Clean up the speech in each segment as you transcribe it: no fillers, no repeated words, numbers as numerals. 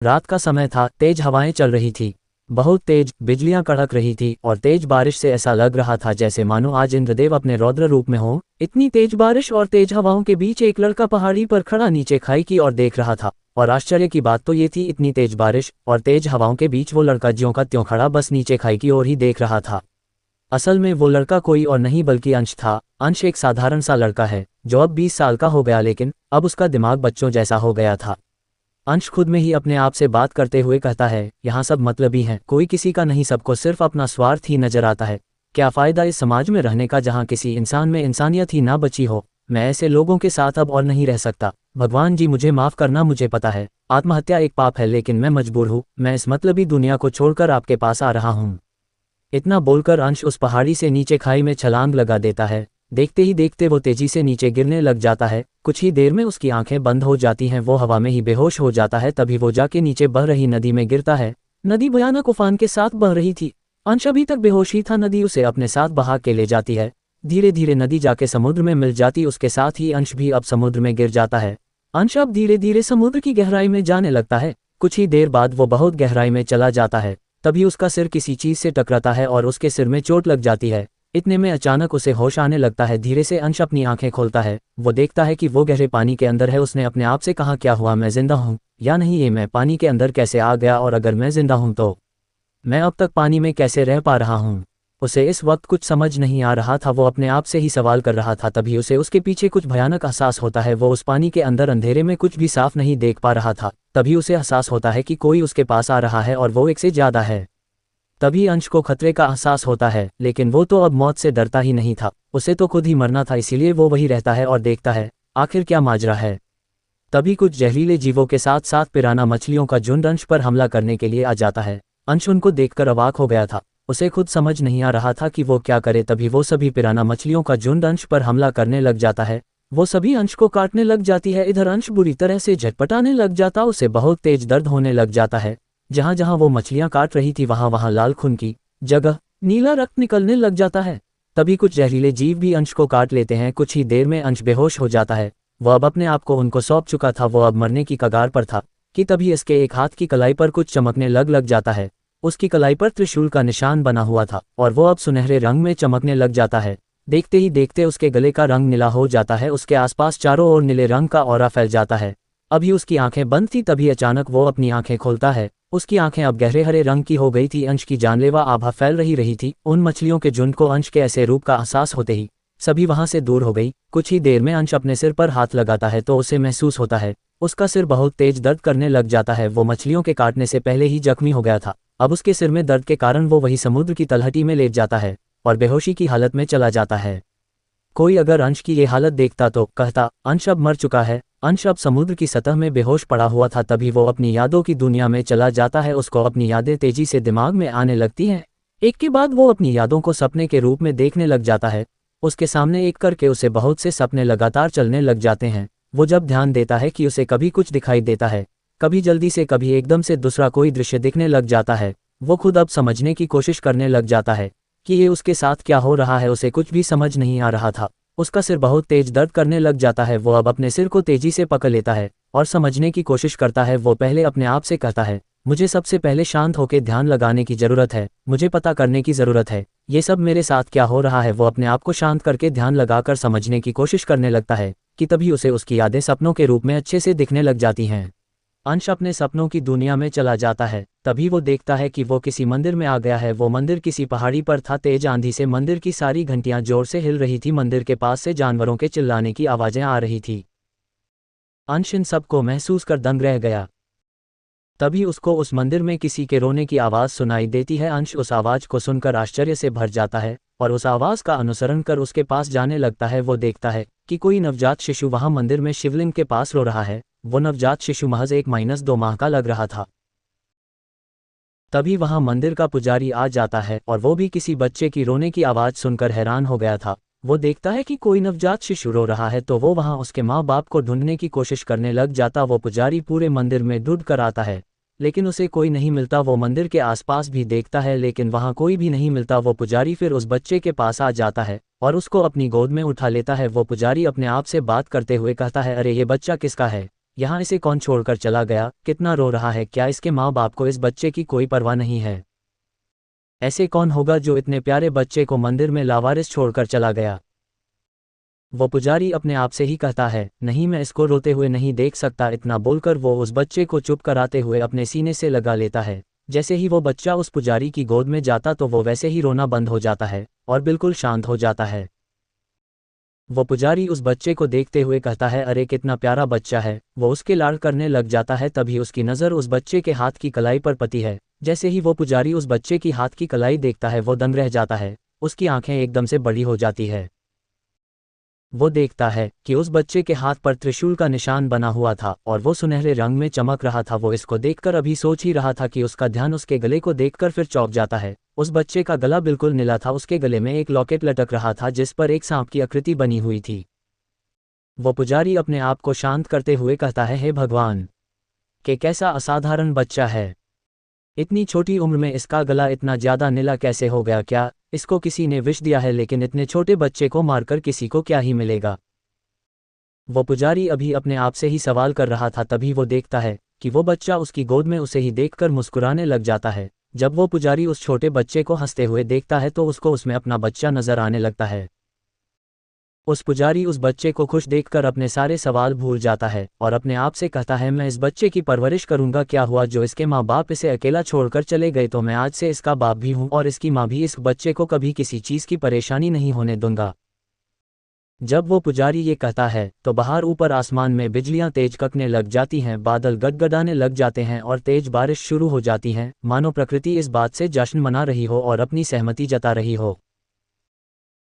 रात का समय था, तेज हवाएं चल रही थी। बहुत तेज बिजलियां कड़क रही थी और तेज बारिश से ऐसा लग रहा था जैसे मानो आज इंद्रदेव अपने रौद्र रूप में हो। इतनी तेज बारिश और तेज हवाओं के बीच एक लड़का पहाड़ी पर खड़ा नीचे खाई की ओर देख रहा था। और आश्चर्य की बात तो ये थी, इतनी तेज बारिश और तेज हवाओं के बीच वो लड़का ज्यों का त्यों खड़ा बस नीचे खाई की ओर ही देख रहा था। असल में वो लड़का कोई और नहीं बल्कि अंश था। अंश एक साधारण सा लड़का है जो अब 20 साल का हो गया, लेकिन अब उसका दिमाग बच्चों जैसा हो गया था। अंश खुद में ही अपने आप से बात करते हुए कहता है, यहाँ सब मतलबी हैं, कोई किसी का नहीं, सबको सिर्फ अपना स्वार्थ ही नजर आता है। क्या फ़ायदा इस समाज में रहने का जहाँ किसी इंसान में इंसानियत ही ना बची हो। मैं ऐसे लोगों के साथ अब और नहीं रह सकता। भगवान जी मुझे माफ़ करना, मुझे पता है आत्महत्या एक पाप है, लेकिन मैं मजबूर हूँ। मैं इस मतलबी दुनिया को छोड़कर आपके पास आ रहा हूँ। इतना बोलकर अंश उस पहाड़ी से नीचे खाई में छलांग लगा देता है। देखते ही देखते वो तेजी से नीचे गिरने लग जाता है। कुछ ही देर में उसकी आंखें बंद हो जाती हैं, वो हवा में ही बेहोश हो जाता है। तभी वो जाके नीचे बह रही नदी में गिरता है। नदी भयानक उफान के साथ बह रही थी। अंश अभी तक बेहोश ही था, नदी उसे अपने साथ बहा के ले जाती है। धीरे धीरे नदी जाके समुद्र में मिल जाती, उसके साथ ही अंश भी अब समुद्र में गिर जाता है। अंश अब धीरे धीरे समुद्र की गहराई में जाने लगता है। कुछ ही देर बाद वो बहुत गहराई में चला जाता है। तभी उसका सिर किसी चीज से टकराता है और उसके सिर में चोट लग जाती है। इतने में अचानक उसे होश आने लगता है। धीरे से अंश अपनी आंखें खोलता है। वो देखता है कि वो गहरे पानी के अंदर है। उसने अपने आप से कहा, क्या हुआ, मैं जिंदा हूँ या नहीं, ये मैं पानी के अंदर कैसे आ गया, और अगर मैं जिंदा हूँ तो मैं अब तक पानी में कैसे रह पा रहा हूँ। उसे इस वक्त कुछ समझ नहीं आ रहा था, वो अपने आप से ही सवाल कर रहा था। तभी उसे उसके पीछे कुछ भयानक एहसास होता है। वो उस पानी के अंदर अंधेरे में कुछ भी साफ नहीं देख पा रहा था। तभी उसे एहसास होता है कि कोई उसके पास आ रहा है और वो एक से ज्यादा है। तभी अंश को खतरे का एहसास होता है, लेकिन वो तो अब मौत से डरता ही नहीं था। उसे तो खुद ही मरना था, इसीलिए वो वही रहता है और देखता है आखिर क्या माजरा है। तभी कुछ जहरीले जीवों के साथ साथ पिराना मछलियों का झुंड अंश पर हमला करने के लिए आ जाता है। अंश उनको देखकर अवाक हो गया था। उसे खुद समझ नहीं आ रहा था कि वो क्या करे। तभी वो सभी पिराना मछलियों का झुंड अंश पर हमला करने लग जाता है। वो सभी अंश को काटने लग जाती है। इधर अंश बुरी तरह से झटपटाने लग जाता, उसे बहुत तेज दर्द होने लग जाता है। जहां जहां वो मछलियां काट रही थी वहां वहां लाल खून की जगह नीला रक्त निकलने लग जाता है। तभी कुछ जहरीले जीव भी अंश को काट लेते हैं। कुछ ही देर में अंश बेहोश हो जाता है। वो अब अपने आप को उनको सौंप चुका था, वो अब मरने की कगार पर था कि तभी इसके एक हाथ की कलाई पर कुछ चमकने लग जाता है। उसकी कलाई पर त्रिशूल का निशान बना हुआ था और वो अब सुनहरे रंग में चमकने लग जाता है। देखते ही देखते उसके गले का रंग नीला हो जाता है। उसके आसपास चारों ओर नीले रंग का ऑरा फैल जाता है। अभी उसकी आंखें बंद थी, तभी अचानक वो अपनी आंखें खोलता है। उसकी आंखें अब गहरे हरे रंग की हो गई थी। अंश की जानलेवा आभा फैल रही थी। उन मछलियों के झुंड को अंश के ऐसे रूप का एहसास होते ही सभी वहां से दूर हो गई। कुछ ही देर में अंश अपने सिर पर हाथ लगाता है तो उसे महसूस होता है उसका सिर बहुत तेज दर्द करने लग जाता है। वो मछलियों के काटने से पहले ही जख्मी हो गया था। अब उसके सिर में दर्द के कारण वो वही समुद्र की तलहटी में लेट जाता है और बेहोशी की हालत में चला जाता है। कोई अगर अंश की ये हालत देखता तो कहता, अंश अब मर चुका है। अंश अब समुद्र की सतह में बेहोश पड़ा हुआ था। तभी वो अपनी यादों की दुनिया में चला जाता है। उसको अपनी यादें तेजी से दिमाग में आने लगती हैं। एक के बाद वो अपनी यादों को सपने के रूप में देखने लग जाता है। उसके सामने एक करके उसे बहुत से सपने लगातार चलने लग जाते हैं। वो जब ध्यान देता है कि उसे कभी कुछ दिखाई देता है, कभी जल्दी से, कभी एकदम से दूसरा कोई दृश्य दिखने लग जाता है। वो खुद अब समझने की कोशिश करने लग जाता है कि ये उसके साथ क्या हो रहा है। उसे कुछ भी समझ नहीं आ रहा था। उसका सिर बहुत तेज दर्द करने लग जाता है। वो अब अपने सिर को तेजी से पकड़ लेता है और समझने की कोशिश करता है। वो पहले अपने आप से कहता है, मुझे सबसे पहले शांत होकर ध्यान लगाने की ज़रूरत है, मुझे पता करने की ज़रूरत है ये सब मेरे साथ क्या हो रहा है। वो अपने आप को शांत करके ध्यान लगाकर समझने की कोशिश करने लगता है कि तभी उसे उसकी यादें सपनों के रूप में अच्छे से दिखने लग जाती हैं। अंश अपने सपनों की दुनिया में चला जाता है। तभी वो देखता है कि वो किसी मंदिर में आ गया है। वो मंदिर किसी पहाड़ी पर था। तेज आंधी से मंदिर की सारी घंटियां जोर से हिल रही थी। मंदिर के पास से जानवरों के चिल्लाने की आवाजें आ रही थी। अंश इन सब को महसूस कर दंग रह गया। तभी उसको उस मंदिर में किसी के रोने की आवाज़ सुनाई देती है। अंश उस आवाज़ को सुनकर आश्चर्य से भर जाता है और उस आवाज़ का अनुसरण कर उसके पास जाने लगता है। वो देखता है कि कोई नवजात शिशु वहां मंदिर में शिवलिंग के पास रो रहा है। वो नवजात शिशु महज 1-2 माह का लग रहा था। तभी वहां मंदिर का पुजारी आ जाता है और वो भी किसी बच्चे की रोने की आवाज़ सुनकर हैरान हो गया था। वो देखता है कि कोई नवजात शिशु रो रहा है तो वो वहां उसके माँ बाप को ढूंढने की कोशिश करने लग जाता। वो पुजारी पूरे मंदिर में ढूंढ कर आता है, लेकिन उसे कोई नहीं मिलता। वो मंदिर के आसपास भी देखता है, लेकिन वहां कोई भी नहीं मिलता। वो पुजारी फिर उस बच्चे के पास आ जाता है और उसको अपनी गोद में उठा लेता है। वो पुजारी अपने आप से बात करते हुए कहता है, अरे ये बच्चा किसका है, यहाँ इसे कौन छोड़कर चला गया, कितना रो रहा है, क्या इसके माँ बाप को इस बच्चे की कोई परवाह नहीं है? ऐसे कौन होगा जो इतने प्यारे बच्चे को मंदिर में लावारिस छोड़कर चला गया? वो पुजारी अपने आप से ही कहता है, नहीं मैं इसको रोते हुए नहीं देख सकता। इतना बोलकर वो उस बच्चे को चुप कराते हुए अपने सीने से लगा लेता है। जैसे ही वो बच्चा उस पुजारी की गोद में जाता तो वो वैसे ही रोना बंद हो जाता है और बिल्कुल शांत हो जाता है। वो पुजारी उस बच्चे को देखते हुए कहता है, अरे कितना प्यारा बच्चा है। वो उसके लाड़ करने लग जाता है। तभी उसकी नज़र उस बच्चे के हाथ की कलाई पर पड़ती है। जैसे ही वो पुजारी उस बच्चे की हाथ की कलाई देखता है वो दंग रह जाता है। उसकी आंखें एकदम से बड़ी हो जाती है। वो देखता है कि उस बच्चे के हाथ पर त्रिशूल का निशान बना हुआ था और वो सुनहरे रंग में चमक रहा था। वो इसको देखकर अभी सोच ही रहा था कि उसका ध्यान उसके गले को देखकर फिर चौंक जाता है। उस बच्चे का गला बिल्कुल नीला था। उसके गले में एक लॉकेट लटक रहा था जिस पर एक सांप की आकृति बनी हुई थी। वो पुजारी अपने आप को शांत करते हुए कहता है, हे भगवान, कि कैसा असाधारण बच्चा है। इतनी छोटी उम्र में इसका गला इतना ज़्यादा नीला कैसे हो गया? क्या इसको किसी ने विष दिया है? लेकिन इतने छोटे बच्चे को मारकर किसी को क्या ही मिलेगा? वो पुजारी अभी अपने आप से ही सवाल कर रहा था। तभी वो देखता है कि वो बच्चा उसकी गोद में उसे ही देखकर मुस्कुराने लग जाता है। जब वो पुजारी उस छोटे बच्चे को हंसते हुए देखता है तो उसको उसमें अपना बच्चा नजर आने लगता है। उस पुजारी उस बच्चे को खुश देखकर अपने सारे सवाल भूल जाता है और अपने आप से कहता है, मैं इस बच्चे की परवरिश करूंगा। क्या हुआ जो इसके माँ बाप इसे अकेला छोड़कर चले गए, तो मैं आज से इसका बाप भी हूँ और इसकी माँ भी। इस बच्चे को कभी किसी चीज़ की परेशानी नहीं होने दूंगा। जब वो पुजारी ये कहता है तो बाहर ऊपर आसमान में बिजलियां तेज ककने लग जाती हैं, बादल गदगदाने लग जाते हैं और तेज बारिश शुरू हो जाती हैं, मानो प्रकृति इस बात से जश्न मना रही हो और अपनी सहमति जता रही हो।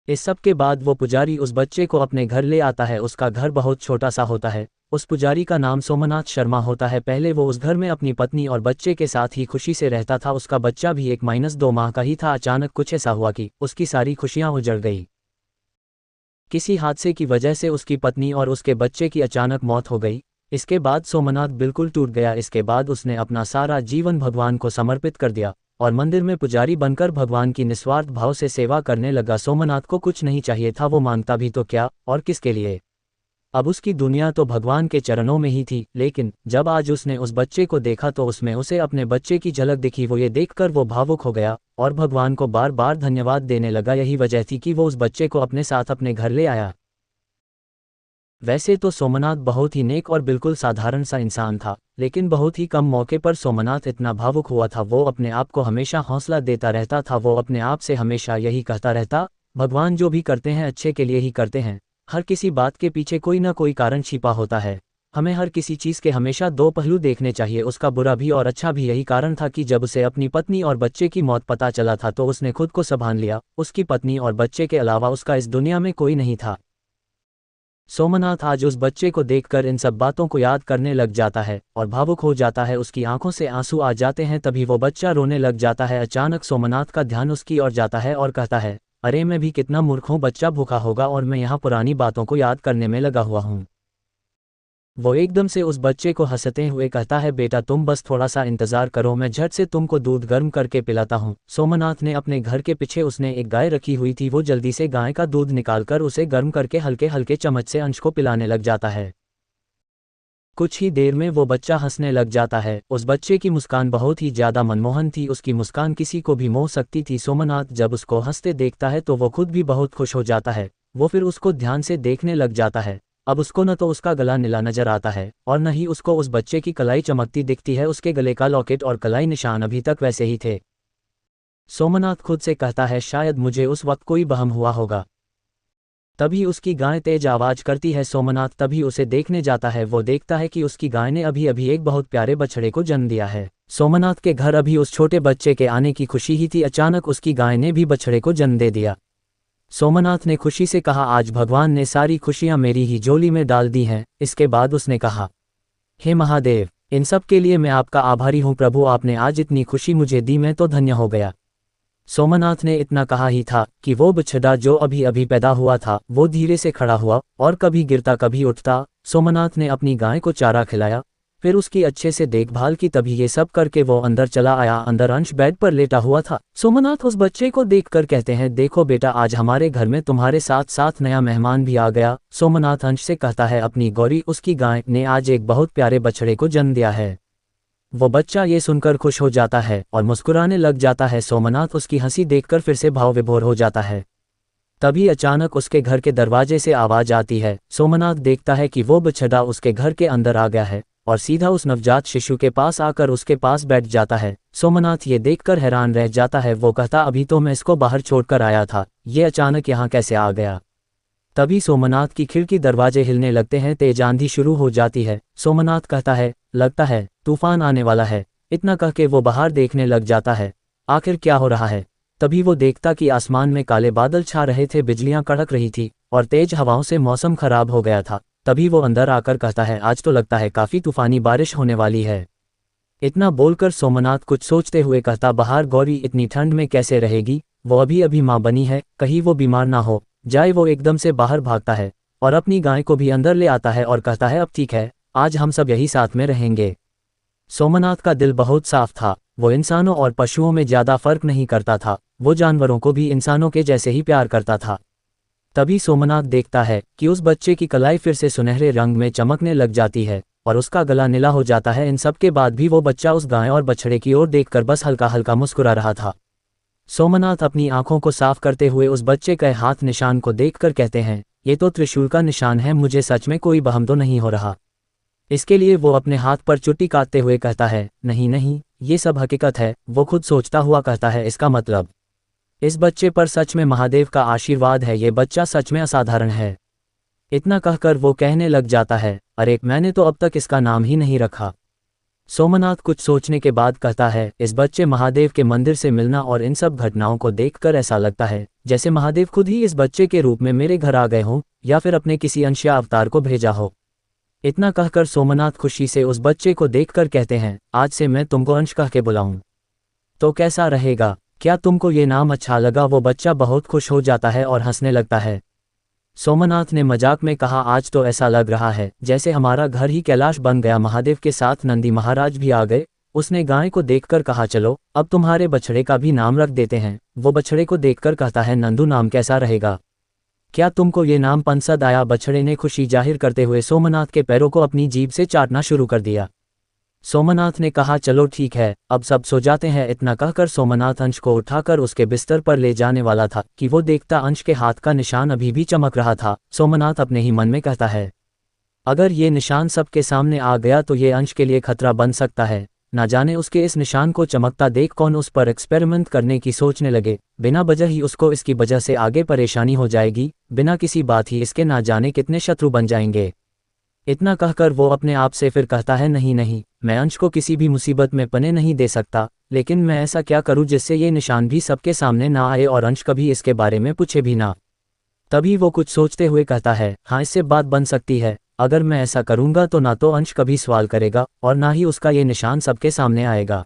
इस सब के बाद वो पुजारी उस बच्चे को अपने घर ले आता है। उसका घर बहुत छोटा सा होता है। उस पुजारी का नाम सोमनाथ शर्मा होता है। पहले वो उस घर में अपनी पत्नी और बच्चे के साथ ही खुशी से रहता था। उसका बच्चा भी 1-2 माह का ही था। अचानक कुछ ऐसा हुआ कि उसकी सारी खुशियां उजड़ गई। किसी हादसे की वजह से उसकी पत्नी और उसके बच्चे की अचानक मौत हो गई। इसके बाद सोमनाथ बिल्कुल टूट गया। इसके बाद उसने अपना सारा जीवन भगवान को समर्पित कर दिया और मंदिर में पुजारी बनकर भगवान की निस्वार्थ भाव से सेवा करने लगा। सोमनाथ को कुछ नहीं चाहिए था, वो मांगता भी तो क्या और किसके लिए। अब उसकी दुनिया तो भगवान के चरणों में ही थी। लेकिन जब आज उसने उस बच्चे को देखा तो उसमें उसे अपने बच्चे की झलक दिखी। वो ये देखकर वो भावुक हो गया और भगवान को बार बार धन्यवाद देने लगा। यही वजह थी कि वो उस बच्चे को अपने साथ अपने घर ले आया। वैसे तो सोमनाथ बहुत ही नेक और बिल्कुल साधारण सा इंसान था, लेकिन बहुत ही कम मौके पर सोमनाथ इतना भावुक हुआ था। वो अपने आप को हमेशा हौसला देता रहता था। वो अपने आप से हमेशा यही कहता रहता, भगवान जो भी करते हैं अच्छे के लिए ही करते हैं। हर किसी बात के पीछे कोई ना कोई कारण छिपा होता है। हमें हर किसी चीज़ के हमेशा दो पहलू देखने चाहिए, उसका बुरा भी और अच्छा भी। यही कारण था कि जब उसे अपनी पत्नी और बच्चे की मौत पता चला था तो उसने खुद को संभाल लिया। उसकी पत्नी और बच्चे के अलावा उसका इस दुनिया में कोई नहीं था। सोमनाथ आज उस बच्चे को देखकर इन सब बातों को याद करने लग जाता है और भावुक हो जाता है। उसकी आंखों से आंसू आ जाते हैं। तभी वो बच्चा रोने लग जाता है। अचानक सोमनाथ का ध्यान उसकी ओर जाता है और कहता है, अरे मैं भी कितना मूर्ख हूँ, बच्चा भूखा होगा और मैं यहाँ पुरानी बातों को याद करने में लगा हुआ हूँ। वो एकदम से उस बच्चे को हंसते हुए कहता है, बेटा तुम बस थोड़ा सा इंतजार करो, मैं झट से तुमको दूध गर्म करके पिलाता हूँ। सोमनाथ ने अपने घर के पीछे उसने एक गाय रखी हुई थी। वो जल्दी से गाय का दूध निकालकर उसे गर्म करके हल्के हल्के चम्मच से अंश को पिलाने लग जाता है। कुछ ही देर में वो बच्चा हंसने लग जाता है। उस बच्चे की मुस्कान बहुत ही ज्यादा मनमोहन थी। उसकी मुस्कान किसी को भी मोह सकती थी। सोमनाथ जब उसको हंसते देखता है तो वो खुद भी बहुत खुश हो जाता है। वो फिर उसको ध्यान से देखने लग जाता है। अब उसको न तो उसका गला नीला नजर आता है और न ही उसको उस बच्चे की कलाई चमकती दिखती है। उसके गले का लॉकेट और कलाई निशान अभी तक वैसे ही थे। सोमनाथ खुद से कहता है, शायद मुझे उस वक्त कोई वहम हुआ होगा। तभी उसकी गाय तेज आवाज करती है। सोमनाथ तभी उसे देखने जाता है। वो देखता है कि उसकी गाय ने अभी अभी एक बहुत प्यारे बछड़े को जन्म दिया है। सोमनाथ के घर अभी उस छोटे बच्चे के आने की खुशी ही थी। अचानक उसकी गाय ने भी बछड़े को जन्म दे दिया। सोमनाथ ने खुशी से कहा, आज भगवान ने सारी खुशियां मेरी ही झोली में डाल दी हैं। इसके बाद उसने कहा, हे महादेव, इन सब के लिए मैं आपका आभारी हूँ प्रभु, आपने आज इतनी खुशी मुझे दी, मैं तो धन्य हो गया। सोमनाथ ने इतना कहा ही था कि वो बछड़ा जो अभी अभी पैदा हुआ था वो धीरे से खड़ा हुआ और कभी गिरता कभी उठता। सोमनाथ ने अपनी गाय को चारा खिलाया। फिर उसकी अच्छे से देखभाल की, तभी ये सब करके वो अंदर चला आया। अंदर अंश बेड पर लेटा हुआ था। सोमनाथ उस बच्चे को देखकर कहते हैं, देखो बेटा, आज हमारे घर में तुम्हारे साथ साथ नया मेहमान भी आ गया। सोमनाथ अंश से कहता है, अपनी गौरी, उसकी गाय ने आज एक बहुत प्यारे बछड़े को जन्म दिया है। वो बच्चा ये सुनकर खुश हो जाता है और मुस्कुराने लग जाता है। सोमनाथ उसकी हंसी देखकर फिर से भाव विभोर हो जाता है। तभी अचानक उसके घर के दरवाजे से आवाज आती है। सोमनाथ देखता है कि वो बछड़ा उसके घर के अंदर आ गया है और सीधा उस नवजात शिशु के पास आकर उसके पास बैठ जाता है। सोमनाथ ये देखकर हैरान रह जाता है। वो कहता, अभी तो मैं इसको बाहर छोड़कर आया था, ये अचानक यहाँ कैसे आ गया। तभी सोमनाथ की खिड़की दरवाजे हिलने लगते हैं। तेज आंधी शुरू हो जाती है। सोमनाथ कहता है, लगता है तूफान आने वाला है। इतना कह के वो बाहर देखने लग जाता है, आखिर क्या हो रहा है। तभी वो देखता कि आसमान में काले बादल छा रहे थे, बिजलियां कड़क रही थी और तेज हवाओं से मौसम खराब हो गया था। तभी वो अंदर आकर कहता है, आज तो लगता है काफी तूफानी बारिश होने वाली है। इतना बोलकर सोमनाथ कुछ सोचते हुए कहता, बाहर गौरी इतनी ठंड में कैसे रहेगी, वो अभी अभी माँ बनी है, कहीं वो बीमार ना हो जाए। वो एकदम से बाहर भागता है और अपनी गाय को भी अंदर ले आता है और कहता है, अब ठीक है, आज हम सब यही साथ में रहेंगे। सोमनाथ का दिल बहुत साफ था। वो इंसानों और पशुओं में ज्यादा फर्क नहीं करता था। वो जानवरों को भी इंसानों के जैसे ही प्यार करता था। तभी सोमनाथ देखता है कि उस बच्चे की कलाई फिर से सुनहरे रंग में चमकने लग जाती है और उसका गला नीला हो जाता है। इन सब के बाद भी वो बच्चा उस गाय और बछड़े की ओर देखकर बस हल्का हल्का मुस्कुरा रहा था। सोमनाथ अपनी आंखों को साफ करते हुए उस बच्चे के हाथ निशान को देखकर कहते हैं, ये तो त्रिशूल का निशान है, मुझे सच में कोई वहम तो नहीं हो रहा। इसके लिए वो अपने हाथ पर चुट्टी काटते हुए कहता है, नहीं नहीं, ये सब हकीकत है। वो खुद सोचता हुआ कहता है, इसका मतलब इस बच्चे पर सच में महादेव का आशीर्वाद है, ये बच्चा सच में असाधारण है। इतना कहकर वो कहने लग जाता है, अरे मैंने तो अब तक इसका नाम ही नहीं रखा। सोमनाथ कुछ सोचने के बाद कहता है, इस बच्चे महादेव के मंदिर से मिलना और इन सब घटनाओं को देखकर ऐसा लगता है जैसे महादेव खुद ही इस बच्चे के रूप में मेरे घर आ गए हों या फिर अपने किसी अंश या अवतार को भेजा हो। इतना कहकर सोमनाथ खुशी से उस बच्चे को देखकर कहते हैं, आज से मैं तुमको अंश कह के बुलाऊं तो कैसा रहेगा, क्या तुमको ये नाम अच्छा लगा। वो बच्चा बहुत खुश हो जाता है और हंसने लगता है। सोमनाथ ने मजाक में कहा, आज तो ऐसा लग रहा है जैसे हमारा घर ही कैलाश बन गया। महादेव के साथ नंदी महाराज भी आ गए। उसने गाय को देखकर कहा, चलो अब तुम्हारे बछड़े का भी नाम रख देते हैं। वो बछड़े को देखकर कहता है, नंदू नाम कैसा रहेगा, क्या तुमको ये नाम पसंद आया। बछड़े ने खुशी जाहिर करते हुए सोमनाथ के पैरों को अपनी जीभ से चाटना शुरू कर दिया। सोमनाथ ने कहा, चलो ठीक है, अब सब सो जाते हैं। इतना कहकर सोमनाथ अंश को उठाकर उसके बिस्तर पर ले जाने वाला था कि वो देखता अंश के हाथ का निशान अभी भी चमक रहा था। सोमनाथ अपने ही मन में कहता है, अगर ये निशान सबके सामने आ गया तो ये अंश के लिए खतरा बन सकता है। ना जाने उसके इस निशान को चमकता देख कौन उस पर एक्सपेरिमेंट करने की सोचने लगे। बिना वजह ही उसको इसकी वजह से आगे परेशानी हो जाएगी। बिना किसी बात ही इसके ना जाने कितने शत्रु बन जाएंगे। इतना कहकर वो अपने आप से फिर कहता है, नहीं नहीं, मैं अंश को किसी भी मुसीबत में पने नहीं दे सकता। लेकिन मैं ऐसा क्या करूं जिससे ये निशान भी सबके सामने ना आए और अंश कभी इसके बारे में पूछे भी ना। तभी वो कुछ सोचते हुए कहता है, हाँ, इससे बात बन सकती है। अगर मैं ऐसा करूंगा तो ना तो अंश कभी सवाल करेगा और ना ही उसका ये निशान सबके सामने आएगा।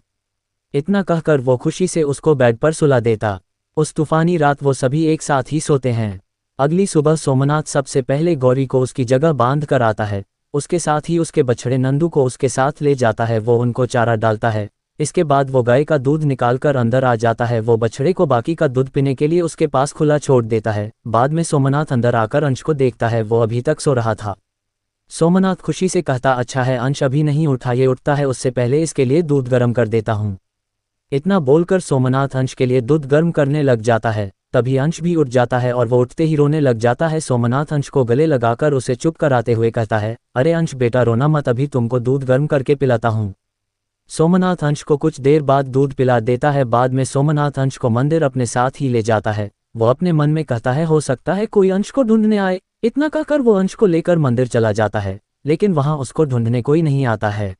इतना कहकर वो खुशी से उसको बेड पर सुला देता। उस तूफानी रात वो सभी एक साथ ही सोते हैं। अगली सुबह सोमनाथ सबसे पहले गौरी को उसकी जगह बांध कर आता है। उसके साथ ही उसके बछड़े नंदू को उसके साथ ले जाता है। वो उनको चारा डालता है। इसके बाद वो गाय का दूध निकालकर अंदर आ जाता है। वो बछड़े को बाकी का दूध पीने के लिए उसके पास खुला छोड़ देता है। बाद में सोमनाथ अंदर आकर अंश को देखता है, वो अभी तक सो रहा था। सोमनाथ खुशी से कहता, अच्छा है, अंश अभी नहीं उठा, ये उठता है उससे पहले इसके लिए दूध गर्म कर देता हूँ। इतना बोलकर सोमनाथ अंश के लिए दूध गर्म करने लग जाता है। तभी अंश भी उठ जाता है और वो उठते ही रोने लग जाता है। सोमनाथ अंश को गले लगाकर उसे चुप कराते हुए कहता है, अरे अंश बेटा, रोना मत, अभी तुमको दूध गर्म करके पिलाता हूँ। सोमनाथ अंश को कुछ देर बाद दूध पिला देता है। बाद में सोमनाथ अंश को मंदिर अपने साथ ही ले जाता है। वो अपने मन में कहता है, हो सकता है कोई अंश को ढूंढने आए। इतना कहकर वो अंश को लेकर मंदिर चला जाता है, लेकिन वहां उसको ढूंढने कोई नहीं आता है।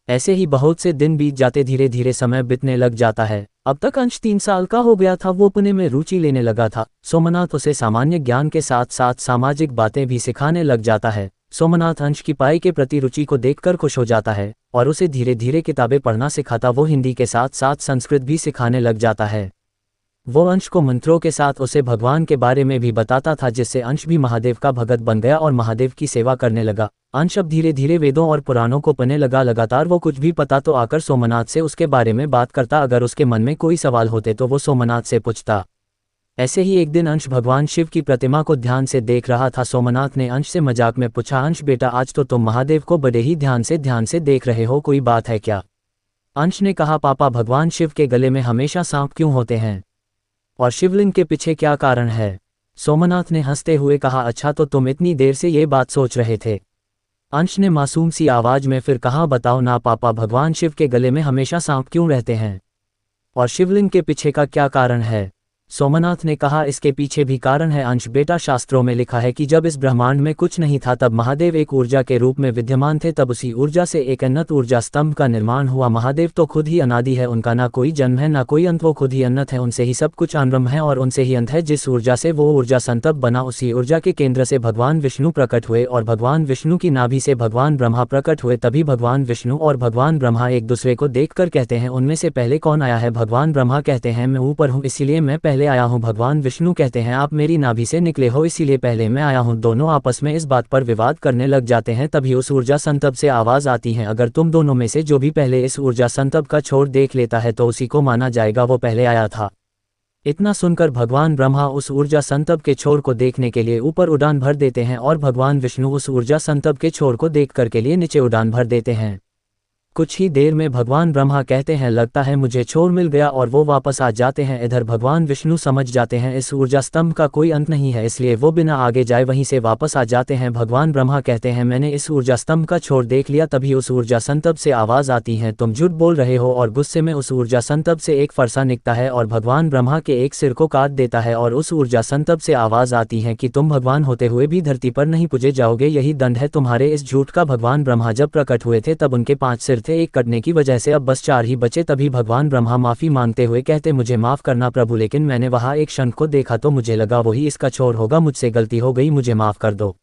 ऐसे ही बहुत से दिन बीत जाते, धीरे धीरे समय बीतने लग जाता है। अब तक अंश 3 साल का हो गया था। वो पुणे में रुचि लेने लगा था। सोमनाथ उसे सामान्य ज्ञान के साथ साथ सामाजिक बातें भी सिखाने लग जाता है। सोमनाथ अंश की पढ़ाई के प्रति रुचि को देखकर खुश हो जाता है और उसे धीरे धीरे किताबें पढ़ना सिखाता। वो हिंदी के साथ साथ संस्कृत भी सिखाने लग जाता है। वो अंश को मंत्रों के साथ उसे भगवान के बारे में भी बताता था, जिससे अंश भी महादेव का भगत बन गया और महादेव की सेवा करने लगा। अंश अब धीरे धीरे वेदों और पुराणों को पढ़ने लगा। लगातार वो कुछ भी पता तो आकर सोमनाथ से उसके बारे में बात करता। अगर उसके मन में कोई सवाल होते तो वो सोमनाथ से पूछता। ऐसे ही एक दिन अंश भगवान शिव की प्रतिमा को ध्यान से देख रहा था। सोमनाथ ने अंश से मजाक में पूछा, अंश बेटा, आज तो तुम महादेव को बड़े ही ध्यान से देख रहे हो, कोई बात है क्या? अंश ने कहा, पापा, भगवान शिव के गले में हमेशा सांप क्यों होते हैं और शिवलिंग के पीछे क्या कारण है? सोमनाथ ने हंसते हुए कहा, अच्छा तो तुम इतनी देर से ये बात सोच रहे थे? अंश ने मासूम सी आवाज में फिर कहा, बताओ ना पापा, भगवान शिव के गले में हमेशा सांप क्यों रहते हैं और शिवलिंग के पीछे का क्या कारण है? सोमनाथ ने कहा, इसके पीछे भी कारण है अंश बेटा। शास्त्रों में लिखा है कि जब इस ब्रह्मांड में कुछ नहीं था तब महादेव एक ऊर्जा के रूप में विद्यमान थे। तब उसी ऊर्जा से एक अनंत ऊर्जा स्तंभ का निर्माण हुआ। महादेव तो खुद ही अनादि है, उनका ना कोई जन्म है ना कोई अंत, वो खुद ही अनंत है, उनसे ही सब कुछ आरंभ है और उनसे ही अंत है। जिस ऊर्जा से वो ऊर्जा संतप बना, उसी ऊर्जा के केंद्र से भगवान विष्णु प्रकट हुए और भगवान विष्णु की नाभि से भगवान ब्रह्मा प्रकट हुए। तभी भगवान विष्णु और भगवान ब्रह्मा एक दूसरे को देखकर कहते हैं, उनमें से पहले कौन आया है? भगवान ब्रह्मा कहते हैं, मैं ऊपर हूँ इसीलिए मैं पहले आया हूँ। भगवान विष्णु कहते हैं, आप मेरी नाभि से निकले हो इसीलिए पहले मैं आया हूं। दोनों आपस में इस बात पर विवाद करने लग जाते हैं। तभी उस ऊर्जा संतप से आवाज आती है, अगर तुम दोनों में से जो भी पहले इस ऊर्जा संतप का छोर देख लेता है तो उसी को माना जाएगा वो पहले आया था। इतना सुनकर भगवान ब्रह्मा उस ऊर्जा संतप के छोर को देखने के लिए ऊपर उड़ान भर देते हैं और भगवान विष्णु उस ऊर्जा संतप के छोर को देख कर के लिए नीचे उड़ान भर देते हैं। कुछ ही देर में भगवान ब्रह्मा कहते हैं, लगता है मुझे छोर मिल गया, और वो वापस आ जाते हैं। इधर भगवान विष्णु समझ जाते हैं इस ऊर्जा स्तंभ का कोई अंत नहीं है, इसलिए वो बिना आगे जाए वहीं से वापस आ जाते हैं। भगवान ब्रह्मा कहते हैं, मैंने इस ऊर्जा स्तंभ का छोर देख लिया। तभी उस ऊर्जा संतप से आवाज आती है, तुम झूठ बोल रहे हो, और गुस्से में उस ऊर्जा संतप से एक फरसा निकलता है और भगवान ब्रह्मा के एक सिर को काट देता है। और उस ऊर्जा संतप से आवाज आती है कि तुम भगवान होते हुए भी धरती पर नहीं पूजे जाओगे, यही दंड है तुम्हारे इस झूठ का। भगवान ब्रह्मा जब प्रकट हुए थे तब उनके 5 सिर थे, एक कटने की जैसे अब बस 4 ही बचे। तभी भगवान ब्रह्मा माफी मांगते हुए कहते, मुझे माफ करना प्रभु, लेकिन मैंने वहां एक शंख को देखा तो मुझे लगा वही इसका छोर होगा, मुझसे गलती हो गई, मुझे माफ कर दो।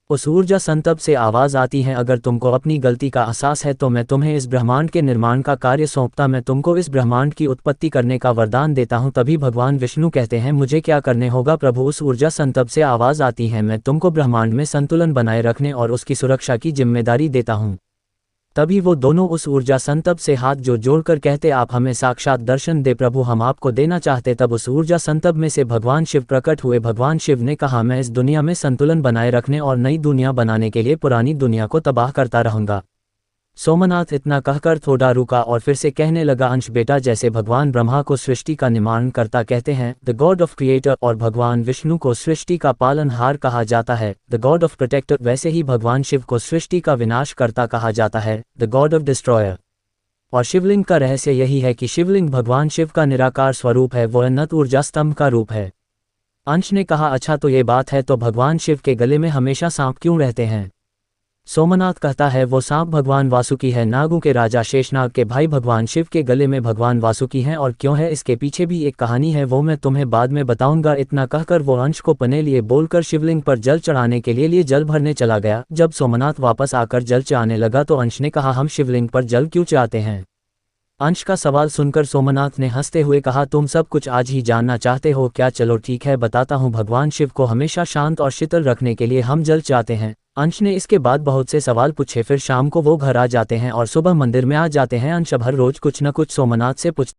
उस ऊर्जा संतप से आवाज आती है, अगर तुमको अपनी गलती का एहसास है तो मैं तुम्हें इस ब्रह्मांड के निर्माण का कार्य सौंपता, मैं तुमको इस ब्रह्मांड की उत्पत्ति करने का वरदान देता हूं। तभी भगवान विष्णु कहते हैं, मुझे क्या करने होगा प्रभु? उस ऊर्जा संतप से आवाज आती है, मैं तुमको ब्रह्मांड में संतुलन बनाए रखने और उसकी सुरक्षा की जिम्मेदारी देता हूं। तभी वो दोनों उस ऊर्जा संतप से हाथ जोड़कर कहते, आप हमें साक्षात दर्शन दे प्रभु, हम आपको देना चाहते। तब उस ऊर्जा संतप में से भगवान शिव प्रकट हुए। भगवान शिव ने कहा, मैं इस दुनिया में संतुलन बनाए रखने और नई दुनिया बनाने के लिए पुरानी दुनिया को तबाह करता रहूंगा। सोमनाथ इतना कहकर थोड़ा रुका और फिर से कहने लगा, अंश बेटा, जैसे भगवान ब्रह्मा को सृष्टि का निर्माण करता कहते हैं, द गॉड ऑफ क्रिएटर, और भगवान विष्णु को सृष्टि का पालनहार कहा जाता है, द गॉड ऑफ प्रोटेक्टर, वैसे ही भगवान शिव को सृष्टि का विनाश करता कहा जाता है, द गॉड ऑफ डिस्ट्रॉयर। और शिवलिंग का रहस्य यही है कि शिवलिंग भगवान शिव का निराकार स्वरूप है, वो अनंत ऊर्जा स्तंभ का रूप है। अंश ने कहा, अच्छा तो ये बात है, तो भगवान शिव के गले में हमेशा सांप क्यों रहते हैं? सोमनाथ कहता है, वो सांप भगवान वासुकी है, नागों के राजा शेषनाग के भाई भगवान शिव के गले में भगवान वासुकी हैं, और क्यों है इसके पीछे भी एक कहानी है, वो मैं तुम्हें बाद में बताऊंगा। इतना कहकर वो अंश को पने लिए बोलकर शिवलिंग पर जल चढ़ाने के लिए जल भरने चला गया। जब सोमनाथ वापस आकर जल चढ़ाने लगा तो अंश ने कहा, हम शिवलिंग पर जल क्यों चढ़ाते हैं? अंश का सवाल सुनकर सोमनाथ ने हंसते हुए कहा, तुम सब कुछ आज ही जानना चाहते हो क्या? चलो ठीक है, बताता हूँ। भगवान शिव को हमेशा शांत और शीतल रखने के लिए हम जल चढ़ाते हैं। अंश ने इसके बाद बहुत से सवाल पूछे, फिर शाम को वो घर आ जाते हैं और सुबह मंदिर में आ जाते हैं। अंश अब हर रोज कुछ न कुछ सोमनाथ से पूछते